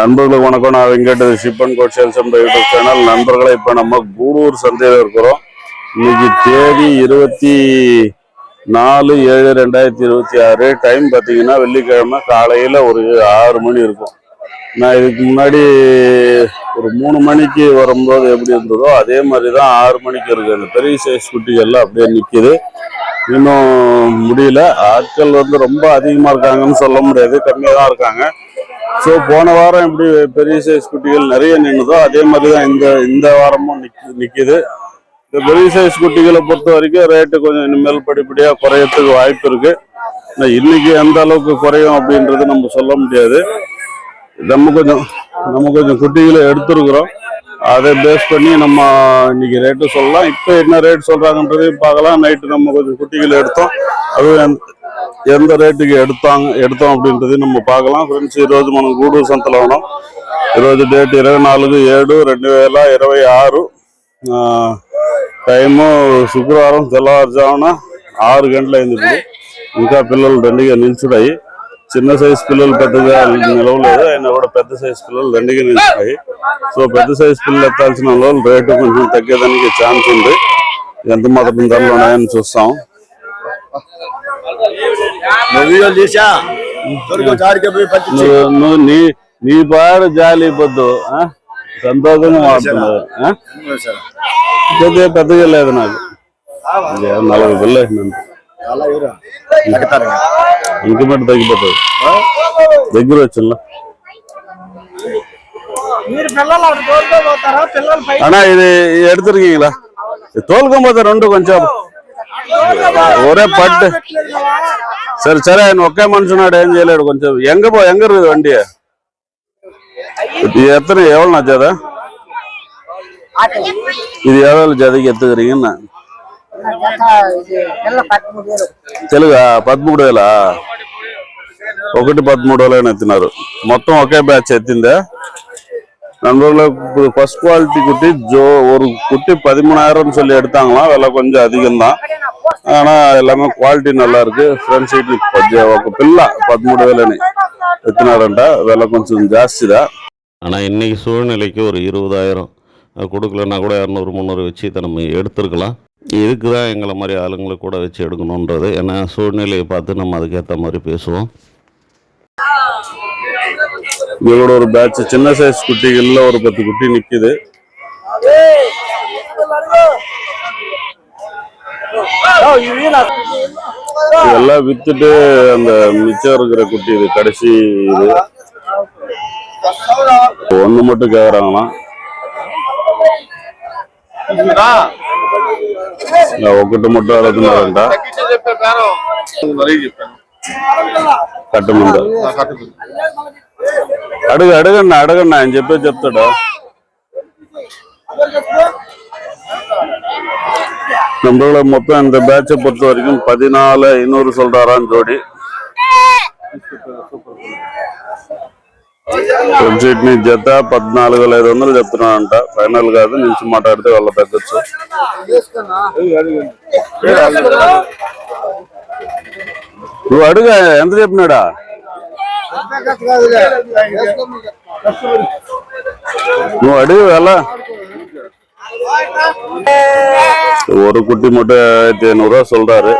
நண்பர்களுக்கு வணக்கம். நான் Venkat, ship and code sales என்ற யூடியூப் சேனல். நண்பர்களை இப்போ நம்ம கூடூர் சந்தையில் இருக்கிறோம். இன்னைக்கு தேதி 24/7/2026. டைம் பார்த்தீங்கன்னா வெள்ளிக்கிழமை காலையில் ஒரு 6 மணி இருக்கும். நான் இதுக்கு முன்னாடி ஒரு 3 மணிக்கு வரும்போது எப்படி இருந்ததோ அதே மாதிரி தான் 6 மணிக்கு இருக்குது. அந்த பெரிய சைஸ் குட்டிகள்லாம் அப்படியே நிற்கிது. இன்னும் முடியல. ஆட்கள் ரொம்ப அதிகமாக இருக்காங்கன்னு சொல்ல முடியாது, கம்மியாக தான் இருக்காங்க. ஸோ போன வாரம் எப்படி பெரிய சைஸ் குட்டிகள் நிறைய நின்றுதோ அதே மாதிரி தான் இந்த வாரமும் நிற்கிது. இந்த பெரிய சைஸ் குட்டிகளை பொறுத்த வரைக்கும் ரேட்டு கொஞ்சம் இனிமேல் படிப்படியாக குறையறதுக்கு வாய்ப்பு இருக்கு. இன்னைக்கு எந்த அளவுக்கு குறையும் அப்படின்றது நம்ம சொல்ல முடியாது. நம்ம கொஞ்சம் குட்டிகளை எடுத்துருக்குறோம். அதை பேஸ் பண்ணி நம்ம இன்னைக்கு ரேட்டு சொல்லலாம். இப்போ என்ன ரேட் சொல்றாங்கன்றதையும் பார்க்கலாம். நைட்டு நம்ம கொஞ்சம் குட்டிகளை எடுத்தோம், அதுவும் எந்த ரேட்டுக்கு எடுத்தோம் அப்படின்றதையும் நம்ம பார்க்கலாம். ஃப்ரெண்ட்ஸ், ఈరోజు మనం గూడూరు సంతలో ఉన్నాం. ఈరోజు డేట్ 24/7/2026. టైము శుక్రవారం తెల్లవారుజామున 6 గంటలైంది. ఇప్పుడు ఇంకా పిల్లలు దండిగా నిల్చున్నాయి. చిన్న సైజ్ పిల్లలు పెద్దగా నిలవలేదు, అయినా కూడా పెద్ద సైజ్ పిల్లలు దండిగా నిల్చున్నాయి. సో పెద్ద సైజ్ పిల్లలు ఎత్తాల్సిన వాళ్ళు రేటు కొంచెం తగ్గేదానికి ఛాన్స్ ఉంది. ఎంత మాత్రం ధరలు ఉన్నాయని చూస్తాం. నీ పాడు జాలి పొద్దు సంతోషంగా మాట్లాడుతున్నారు. పెద్దగా లేదు నాకు. 40 పిల్లలు వేసినంత ఇంకమట్టి తగ్గిపోతుంది. దగ్గర వచ్చిందా అన్నా? ఇది ఎడుతురుకీங்களா? తోలుకొని రెండు కొంచెం ఒరే పట్టు. సరే ఆయన ఒకే మనిషి ఉన్నాడు, ఏం చేయలేడు. కొంచెం ఎంగ వండి இது எத்தனை எவ்வளோண்ணா ஜாதா? இது எவ்வளோ ஜாதிக்கு எத்துக்கிறீங்கண்ணா? తెలుగా 13,000. ఒకటి 13,000 ఎత్తినారు. మొత్తం ఒకే బ్యాచ్ ఎత్తిందా? நண்பர்களுக்கு ஃபர்ஸ்ட் குவாலிட்டி குட்டி ஒரு குட்டி 13,000 சொல்லி எடுத்தாங்களாம். விலை கொஞ்சம் அதிகம் தான், ஆனால் எல்லாமே குவாலிட்டி நல்லா இருக்கு. ஃப்ரண்ட் சைட்ல ఒక పిల్ల 13,000 எத்தினாரண்ட. விலை கொஞ்சம் ஜாஸ்தி தான். ஆனால் இன்றைக்கி சூழ்நிலைக்கு ஒரு 20,000 கொடுக்கலன்னா கூட 200-300 வச்சு இதை நம்ம எடுத்துருக்கலாம். இதுக்கு தான் எங்களை மாதிரி ஆளுங்களை கூட வச்சு எடுக்கணுன்றது. ஏன்னா சூழ்நிலையை பார்த்து நம்ம அதுக்கேற்ற மாதிரி பேசுவோம். இதோட ஒரு பேட்ச் சின்ன சைஸ் குட்டிகள்ல ஒரு 10 குட்டி நிக்குது. இதெல்லாம் வித்துட்டு அந்த மிச்சம் இருக்கிற குட்டி இது கடைசி. இது ஒண்ணு மட்டும் கேக்குறாங்களாம். ఒకటి ముట్ట అడుగుతున్నారంట. కట్టు ముందు అడగండి ఆయన చెప్తాడు. நம்மளோட மொத்தம் இந்த பேட்சை பொறுத்த வரைக்கும் 14,500 சொல்றாராம் ஜோடி. ని జత 14,500 చెప్తున్నానంట. ఫైనల్ కాదు, నుంచి మాట్లాడితే వాళ్ళ తగ్గచ్చు. నువ్వు అడుగు, ఎంత చెప్పినాడా? నువ్వు అడుగు ఎలా. ஒரு குட்டி மட்டும் 1,500 சொல்றாரு.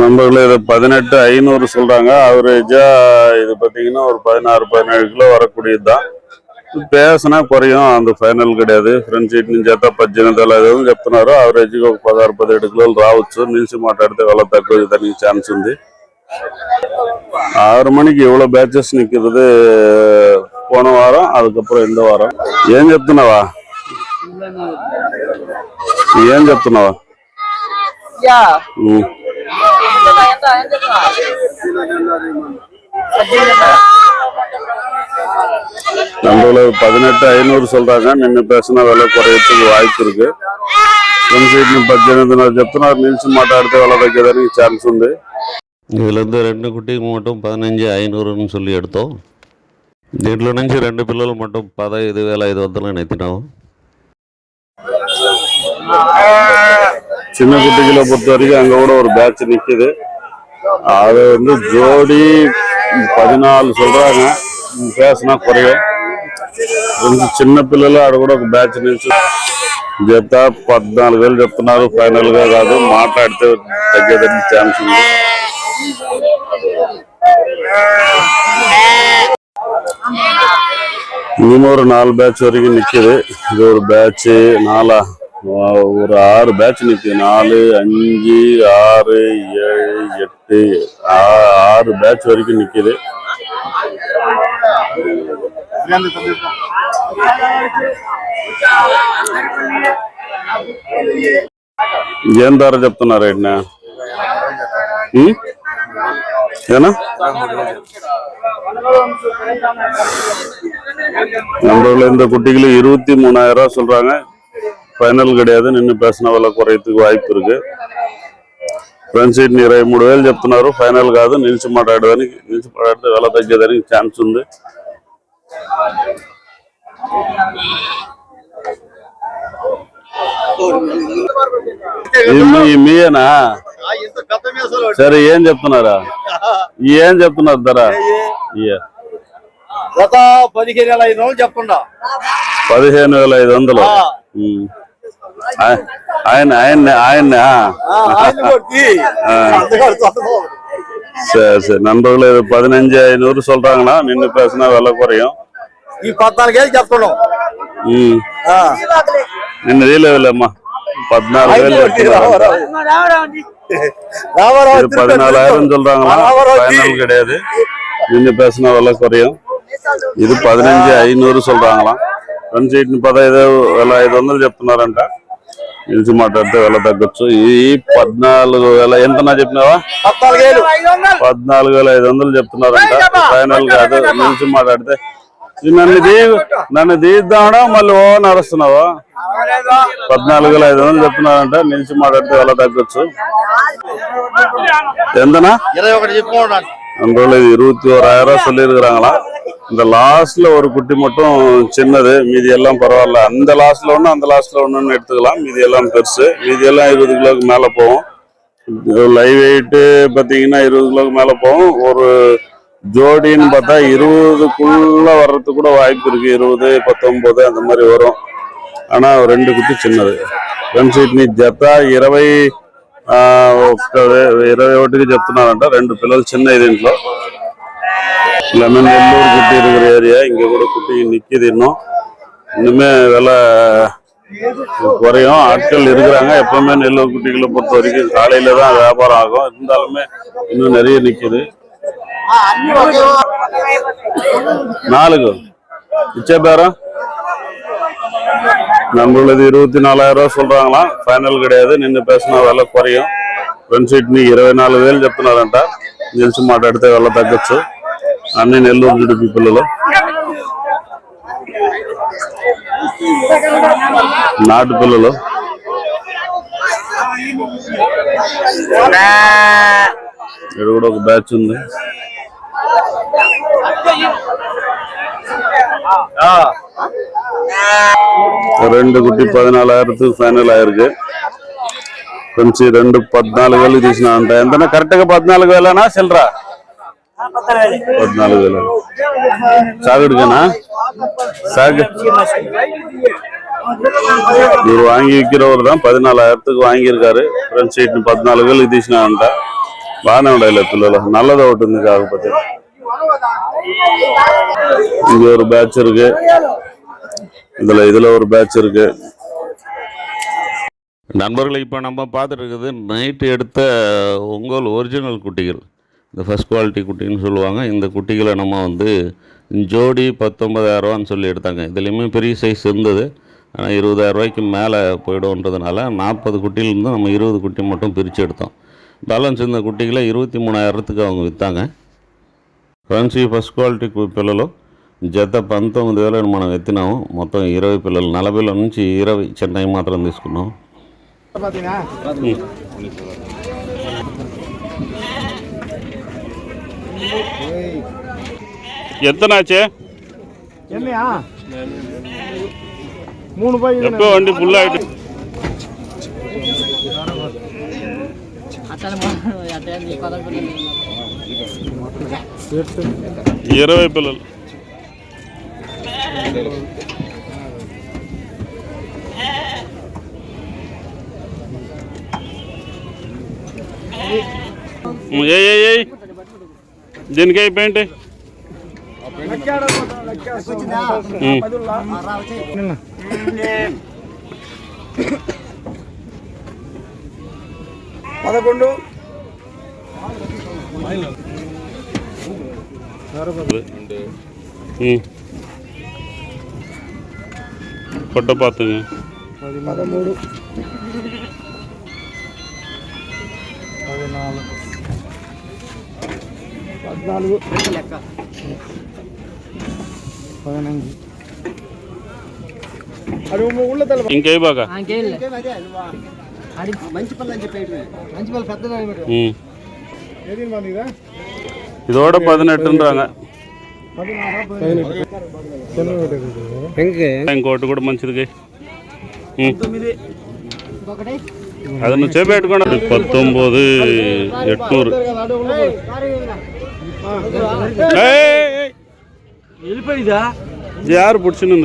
நண்பர்களே, இது 18,500 சொல்றாங்க. ஆவரேஜா இது பாத்தீங்கன்னா ஒரு 16-17 கிலோ வரக்கூடியதுதான். பேசினா குறையும், அந்த ఫైనల్ கிடையாது. ఫ్రంట్ సీట్ నుంచి అయితే 18,500 చెప్తున్నారు. ఆవరేజ్గా ఒక 16-17 కిలోలు రావచ్చు. నిలిచి మాట్లాడితే వాళ్ళ తక్కువ దానికి ఛాన్స్ ఉంది. 6 மணிக்கு எவ்வளவு பேட்சஸ் நிக்கிறது போன வாரம், அதுக்கப்புறம் இந்த వారం. ఏం చెప్తున్నావా? நம்மள 18,500 சொல்றாங்க. நின்று பேசினா விலை குறையறதுக்கு வாய்ப்பு இருக்கு. 18,000 చెప్తున్నారు. నిలిచి మాట్లాడితే వాళ్ళ తగ్గడానికి ఛాన్స్ ఉంది. இதுலேருந்து 2 குட்டிக்கு மட்டும் 15,500ன்னு சொல்லி எடுத்தோம். దీంట్లో నుంచి 2 పిల్లలు மட்டும் 15,500 ఎత్తినాము. சின்ன குட்டிகளை பொறுத்த வரைக்கும் அங்க கூட ஒரு பேட்ச் நிக்குது. அது ஜோடி 14 சொல்றாங்க. பேசினா குறையும். కొంచెం చిన్న పిల్లలు ఆడ కూడా ఒక బ్యాచ్ నుంచి జత 14,000 చెప్తున్నారు. ఫైనల్ గా కాదు, మాట్లాడితే తగ్గేదానికి ఛాన్స్ ఉంది. இன்னும் ஒரு 4 பேட்ச் வரைக்கும் நிக்குது. இது ஒரு பேட்ச் 4 ஒரு 6 பேட்ச் நிக்குது. 4 5 6 7 8 6 பேட்ச் வரைக்கும் நிக்குது. ఏం ధర చెప్తున్నారు ఏంటన్నా? ஏன்னா நம்மள இந்த குட்டிகளும் 23,000 சொல்றாங்க. ఫైనల్ கிடையாது. నిన్ను பேசிన వల్ల குறையத்துக்கு వాய்ப்பு இருக்கு. ఫ్రంట్ సీట్ 23,000 చెప్తున్నారు. ఫైనల్ కాదు, నిలిచి మాట్లాడితే వెల తగ్గేదానికి ఛాన్స్ ఉంది. మీయేనా? సరే, ఏం చెప్తున్నారా? ఏం చెప్తున్నారు ధర? 15,500 చెప్తున్నా. 15,500. ఆయన சரி சரி. நண்பர்கள் 15,500 சொல்றாங்கன்னா நின்று பேசினா விலை குறையும். 14,000 చెప్తున్నాం. నిన్న వీలమ్మా 14,000 14,000 சொல்றாங்களா? ஃபைனல் கிடையாது. நின்று பேசினா விலை குறையும். ఇది 15,500 சொல்றாங்களாம். Front seat 15,500 చెప్తున్నారంట. నిలిచి మాట్లాడితే వెల తగ్గొచ్చు. ఈ 14,000 ఎంతనా చెప్పినావా? 14,500 చెప్తున్నారంట. ఫైనల్ కాదు, నిలిచి మాట్లాడితే. నన్ను తీద్దామడా మళ్ళీ ఓ నడుస్తున్నావా? 14,500 చెప్తున్నారంట. నిలిచి మాట్లాడితే వెల తగ్గొచ్చు. ఎంతనా? 21 அந்த 21,000 சொல்லியிருக்கிறாங்களா. இந்த லாஸ்ட்ல ஒரு குட்டி மட்டும் சின்னது, மீதி எல்லாம் பரவாயில்ல. அந்த லாஸ்ட்ல ஒண்ணு அந்த லாஸ்ட்ல ஒண்ணுன்னு எடுத்துக்கலாம். மீதி எல்லாம் பெருசு. மீதி எல்லாம் 20 கிலோக்கு மேல போகும். லைவ் வெயிட் பாத்தீங்கன்னா 20 கிலோக்கு மேல போகும். ஒரு ஜோடின்னு பார்த்தா 20க்குள்ள வர்றதுக்கு கூட வாய்ப்பு இருக்கு. 20 19 அந்த மாதிரி வரும். ஆனா 2 குட்டி சின்னது. ఫ్రంట్ సీట్ ని జత 21కి చెప్తున్నారంట. 2 పిల్లలు చిన్నవి దీంట్లో. லெமன் நெல்லூர் குட்டி இருக்கிற ஏரியா. இங்க கூட குட்டி நிக்குது. இன்னுமே விலை குறையும். ஆட்கள் இருக்கிறாங்க. எப்பவுமே நெல்லூர் குட்டிகளை பொறுத்த வரைக்கும் காலையில தான் வியாபாரம் ஆகும். இருந்தாலுமே இன்னும் நிறைய நிக்குது. 4 இச்சே பேரம் நம்மளது 24,000 சொல்றாங்களாம். ఫైనల్ கிடையாது. నిన్ను பேசினா விலை குறையும். ఫ్రంట్ సీట్ ని 24,000 చెప్తున్నారంట. నిలిచి మాట్లాడితే విల తగ్గొచ్చు. అన్ని నెల్లూరు జుడిపి పిల్లలు, నాటు పిల్లలు. ఇక్కడ కూడా ఒక బ్యాచ్ ఉంది. ரெண்டு குட்டி 14,000 ஃபைனல் ஆயிருக்கு. ఫ్రెండ్స్ 2 14,000 తీసినారంట. ఎంతనా కరెక్ట్గా 14,000 சில்றா? 14,000. சாகுடுக்கண்ணா? சாகு இவர் வாங்கி விற்கிறவர் தான். 14,000க்கு வாங்கியிருக்காரு. Front seat 14,000 తీసినారంట. బాగానే ఉండాలి పిల్లలు. நல்லதா ఉంటుంది. కాకపోతే இங்க ஒரு பேட்ச் இருக்கு. இதுல ஒரு பேட்ச் இருக்கு. நண்பர்களை இப்போ நம்ம பார்த்துட்டு இருக்குது நைட்டு எடுத்த ஒங்கோல் ஒரிஜினல் குட்டிகள். இந்த ஃபஸ்ட் குவாலிட்டி குட்டின்னு சொல்லுவாங்க. இந்த குட்டிகளை நம்ம ஜோடி 19,000 சொல்லி எடுத்தாங்க. இதுலேயுமே பெரிய சைஸ் இருந்தது. ஆனால் 20,000 மேலே போய்டும்ன்றதுனால 40 குட்டியிலேருந்து நம்ம 20 குட்டி மட்டும் பிரித்து எடுத்தோம். பேலன்ஸ் இந்த குட்டிகளை 23,000க்கு அவங்க విత్తాங்க. ఫ్రెండ్స్ ఈ ఫస్ట్ క్వాలిటీ పిల్లలు జత 19,000 మనం ఎత్తినాము. మొత్తం 20 పిల్లలు, 40 నుంచి 20 చెన్నై మాత్రం తీసుకున్నాం. எத்தனாச்சு? எப்போ வண்டி ஃபுல் ஆகிட்டு 20 పిల్లలు. ఏ దీనికి అయిపోయింది. పదకొండు கொட்டை பார்த்துங்க. 13 14 లెక్క 15 అది ఉள்ள తల ఇంకే బాగా అది మంచి పళ్ళు అని చెప్పి మంచి పళ్ళు పెద్దగా ఏది మందిరా இதோட 18ன்றாங்க. ఇంకోటి కూడా మంచిది. అది నువ్వు చేపెట్టుకోండి. 19,800. யார் பிடிச்சுன்னு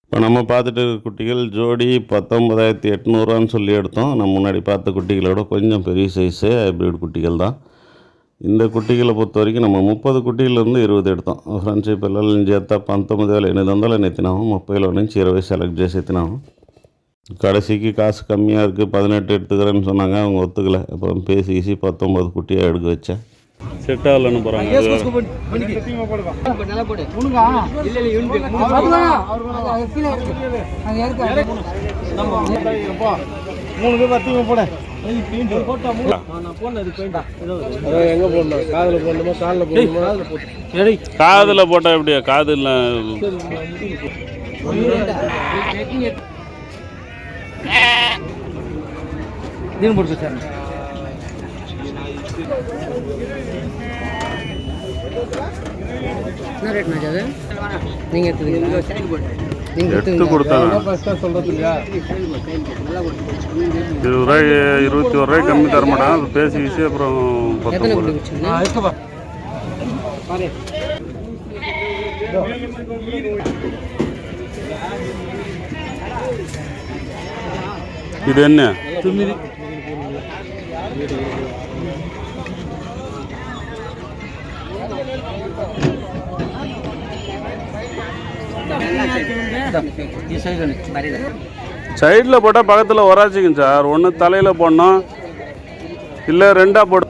இப்போ நம்ம பார்த்துட்டு இருக்க குட்டிகள் ஜோடி 19,800 சொல்லி எடுத்தோம். நம்ம முன்னாடி பார்த்த குட்டிகளோட கொஞ்சம் பெரிய சைஸு ஹைப்ரிட் குட்டிகள் தான். இந்த కుట్టిகளை பொறுத்த వరకు நம்ம 30 కుట్టిలருந்து 20 ఎడతాం. ఫ్రెండ్స్ ఈ పిల్లల్ని చేస్తా 19,800 ఎత్తినాము. 30లో నుంచి 20 సెలెక్ట్ చేసి ఎత్తినాము. கடைசிக்கு காசு கம்மியாக இருக்குது 18 எடுத்துக்கிறேன்னு சொன்னாங்க. அவங்க ஒத்துக்கலை. அப்புறம் பேசி 19 குட்டியாக எடுக்க வச்சேன். செட் ஆகலன்னு போகிறாங்க. காதில் போட்டால் எப்படியா? காதில் దీని పొడుచు సార్ என்ன ரேட் மேஜ் அது நீங்க எடுத்து கொடுத்தாங்க. 21 ரூபாய் கம்மி தர மாட்டாங்க. அது பேசி அப்புறம் 19. இது என்ன? 9. சைடில் போட்டால் பக்கத்தில் வராச்சிங்க சார். ஒன்று தலையில் போடணும், இல்லை 2ஆக போட.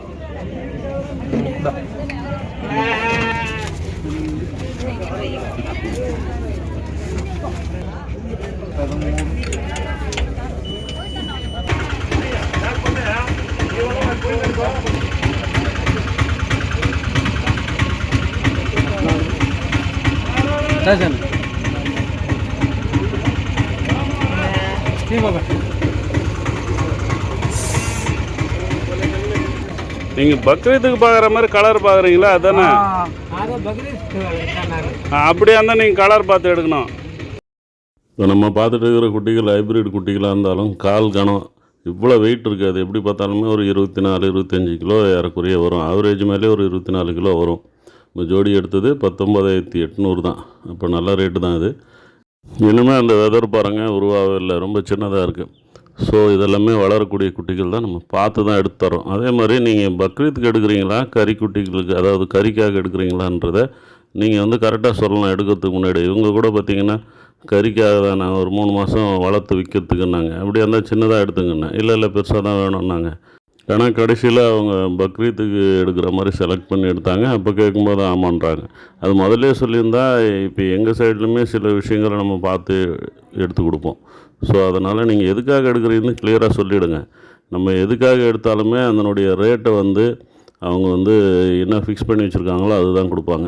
நீங்கள் பக்ரீத்துக்கு பார்க்குற மாதிரி கலர் பார்க்குறீங்களா? அதானே. அப்படியே இருந்தால் நீங்கள் கலர் பார்த்து எடுக்கணும். இப்போ நம்ம பார்த்துட்டு இருக்கிற குட்டிகள் ஹைப்ரிட் குட்டிகளாக இருந்தாலும் கால் கனம் இவ்வளோ வெயிட் இருக்காது. எப்படி பார்த்தாலுமே ஒரு 24-25 கிலோ ஏறக்குறைய வரும். ஆவரேஜ் மேலே ஒரு 24 கிலோ வரும். இப்போ ஜோடி எடுத்தது 19,800 தான். அப்போ நல்ல ரேட்டு தான் இது. இனிமேல் அந்த வெதர் பாருங்கள் உருவாகவே இல்லை, ரொம்ப சின்னதாக இருக்குது. ஸோ இதெல்லாமே வளரக்கூடிய குட்டிகள் தான். நம்ம பார்த்து தான் எடுத்து தரோம். அதே மாதிரி நீங்கள் பக்ரீத்துக்கு எடுக்கிறீங்களா, கறி குட்டிகளுக்கு அதாவது கறிக்காக எடுக்கிறீங்களான்றதை நீங்கள் வந்து கரெக்டாக சொல்லலாம் எடுக்கிறதுக்கு முன்னாடி. இவங்க கூட பார்த்திங்கன்னா கறிக்காக தான் நான் ஒரு 3 மாதம் வளர்த்து விற்கிறதுக்குன்னாங்க. அப்படியே இருந்தால் சின்னதாக எடுத்துங்கண்ணா. இல்லை பெருசாக தான் வேணும்னாங்க. ஏன்னா கடைசியில் அவங்க பக்ரீத்துக்கு எடுக்கிற மாதிரி செலக்ட் பண்ணி எடுத்தாங்க. அப்போ கேட்கும்போது ஆமான்றாங்க. அது முதல்லே சொல்லியிருந்தா இப்போ எங்கள் சைட்லையுமே சில விஷயங்களை நம்ம பார்த்து எடுத்து கொடுப்போம். ஸோ அதனால் நீங்கள் எதுக்காக எடுக்கிறீங்கன்னு கிளியராக சொல்லிவிடுங்க. நம்ம எதுக்காக எடுத்தாலுமே அதனுடைய ரேட்டை வந்து அவங்க வந்து என்ன ஃபிக்ஸ் பண்ணி வச்சுருக்காங்களோ அதுதான் கொடுப்பாங்க.